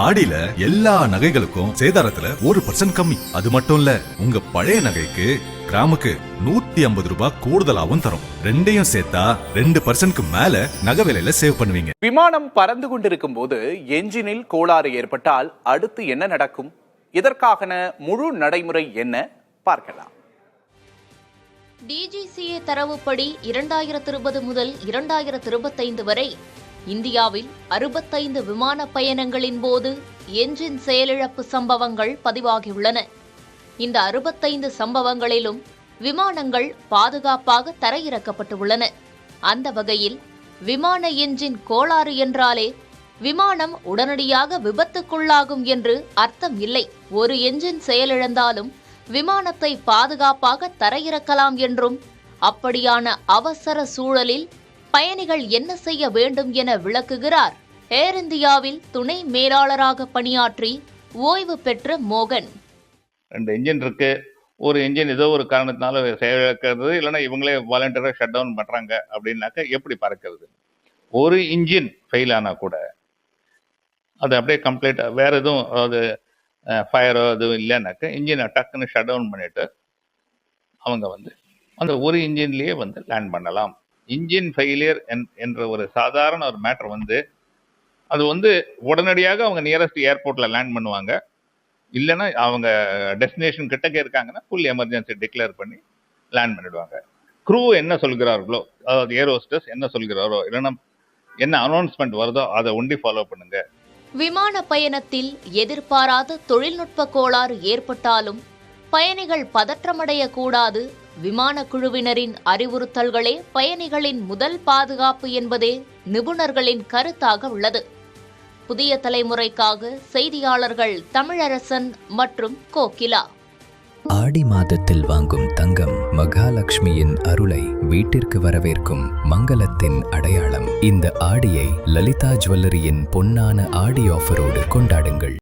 ஆடியில எல்லா நகைகளுக்கும் சேதாரத்துல 1% கம்மி. அது மட்டும் இல்ல, உங்க பழைய நகைக்கு கிராமுக்கு 150 ரூபாய் கூடுதலாவும் தரும். ரெண்டையும் சேர்த்தா 2% மேல நகை விலையில சேவ் பண்ணுவீங்க. விமானம் பறந்து கொண்டிருக்கும் போது என்ஜினில் கோளாறு ஏற்பட்டால் அடுத்து என்ன நடக்கும்? இதற்கான முழு நடைமுறை என்ன பார்க்கலாம். DGCA தரவுப்படி 2020 முதல் 2025 வரை இந்தியாவில் 65 விமான பயணங்களின் போது என்ஜின் செயலிழப்பு சம்பவங்கள் பதிவாகியுள்ளன. இந்த 65 சம்பவங்களிலும் விமானங்கள் பாதுகாப்பாக தரையிறக்கப்பட்டுள்ளன. அந்த வகையில் விமான என்ஜின் கோளாறு என்றாலே விமானம் உடனடியாக விபத்துக்குள்ளாகும் என்று அர்த்தம் இல்லை. ஒரு என்ஜின் செயலிழந்தாலும் விமானத்தை பாதுகாப்பாக தரையிறக்கலாம் என்றும், அப்படியான அவசர சூழலில் பயணிகள் என்ன செய்ய வேண்டும் என விளக்குகிறார் ஏர் இந்தியாவில் துணை மேலாளராக பணியாற்றி ஓய்வு பெற்ற மோகன். 2 இன்ஜின் இருக்கு. ஒரு இன்ஜின் ஏதோ ஒரு காரணத்தினால செயலிழக்கிறது, இல்லைன்னா இவங்களே வாலண்டியராக ஷட் டவுன் பண்றாங்க அப்படின்னாக்க எப்படி பறக்கிறது? ஒரு இன்ஜின் ஃபெயில் ஆனா கூட அது அப்படியே கம்ப்ளீட்டா வேற எதுவும், அதாவது ஃபயரோ எதுவும் இல்லைன்னாக்க இன்ஜினை டக்குன்னு ஷட் டவுன் பண்ணிட்டு அவங்க அந்த ஒரு இன்ஜின்லயே லேண்ட் பண்ணலாம். இன்ஜின் ஃபெயிலியர் என்ற ஒரு சாதாரண ஒரு மேட்டர் அது உடனடியாக அவங்க நியரஸ்ட் ஏர்போர்ட்ல லேண்ட் பண்ணுவாங்க. இல்லைன்னா அவங்க டெஸ்டினேஷன் கிட்டக்கே இருக்காங்கன்னா ஃபுல் எமர்ஜென்சி டிக்ளேர் பண்ணி லேண்ட் பண்ணிடுவாங்க. க்ரூ என்ன சொல்கிறார்களோ, அதாவது ஏர் ஹோஸ்டஸ் என்ன சொல்கிறாரோ, இல்லைன்னா என்ன அனௌன்ஸ்மெண்ட் வருதோ அதை ஒண்டி ஃபாலோ பண்ணுங்க. விமான பயணத்தில் எதிர்பாராத தொழில்நுட்ப கோளாறு ஏற்பட்டாலும் பயணிகள் பதற்றமடையக்கூடாது. விமான குழுவினரின் அறிவுறுத்தல்களே பயணிகளின் முதல் பாதுகாப்பு என்பதே நிபுணர்களின் கருத்தாக உள்ளது. புதிய தலைமுறைக்காக செய்தியாளர்கள் தமிழரசன் மற்றும் கோகிலா. ஆடி மாதத்தில் வாங்கும் தங்கம் மகாலட்சுமியின் அருளை வீட்டிற்கு வரவேற்கும் மங்களத்தின் அடையாளம். இந்த ஆடியை லலிதா ஜுவல்லரியின் பொன்னான ஆடி ஆஃபரோடு கொண்டாடுங்கள்.